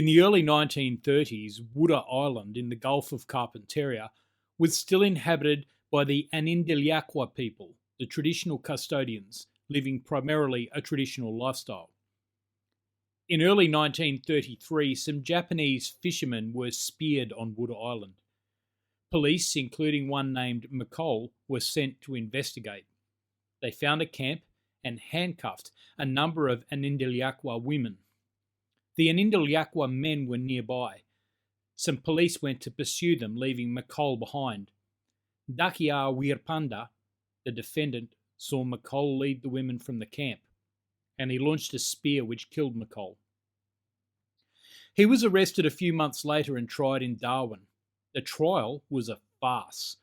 In the early 1930s, Wooda Island in the Gulf of Carpentaria was still inhabited by the Anindilyakwa people, the traditional custodians, living primarily a traditional lifestyle. In early 1933, some Japanese fishermen were speared on Wooda Island. Police, including one named McColl, were sent to investigate. They found a camp and handcuffed a number of Anindilyakwa women. The Anindilyakwa men were nearby. Some police went to pursue them, leaving McColl behind. Tuckiar Wirpanda, the defendant, saw McColl lead the women from the camp, and he launched a spear which killed McColl. He was arrested a few months later and tried in Darwin. The trial was a farce.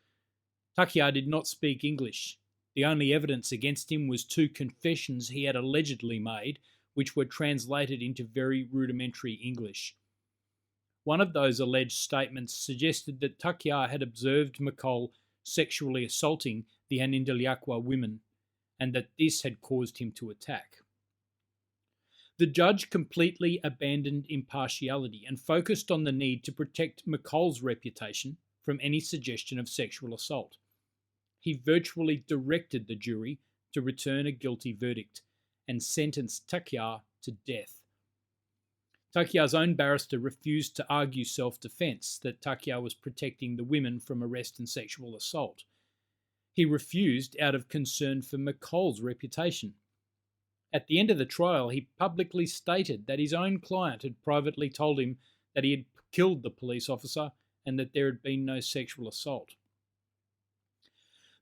Tuckiar did not speak English. The only evidence against him was 2 confessions he had allegedly made, which were translated into very rudimentary English. One of those alleged statements suggested that Tuckiar had observed McColl sexually assaulting the Anindilyakwa women, and that this had caused him to attack. The judge completely abandoned impartiality and focused on the need to protect McColl's reputation from any suggestion of sexual assault. He virtually directed the jury to return a guilty verdict and sentenced Tuckiar to death. Tuckiar's own barrister refused to argue self-defence that Tuckiar was protecting the women from arrest and sexual assault. He refused out of concern for McColl's reputation. At the end of the trial, he publicly stated that his own client had privately told him that he had killed the police officer and that there had been no sexual assault.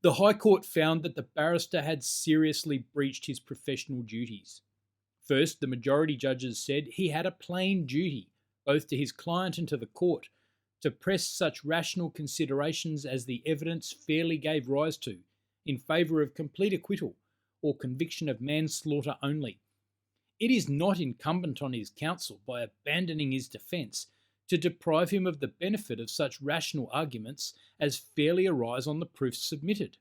The High Court found that the barrister had seriously breached his professional duties. First, the majority judges said he had a plain duty, both to his client and to the court, to press such rational considerations as the evidence fairly gave rise to, in favour of complete acquittal or conviction of manslaughter only. It is not incumbent on his counsel, by abandoning his defence, to deprive him of the benefit of such rational arguments as fairly arise on the proofs submitted.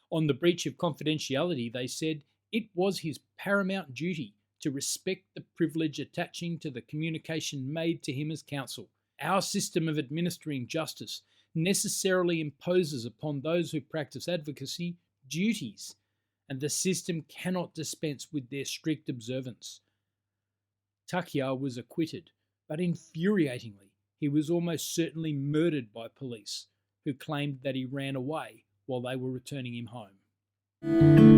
On the breach of confidentiality, they said it was his paramount duty to respect the privilege attaching to the communication made to him as counsel. Our system of administering justice necessarily imposes upon those who practice advocacy duties, and the system cannot dispense with their strict observance. Tuckiar was acquitted, but infuriatingly, he was almost certainly murdered by police, who claimed that he ran away while they were returning him home.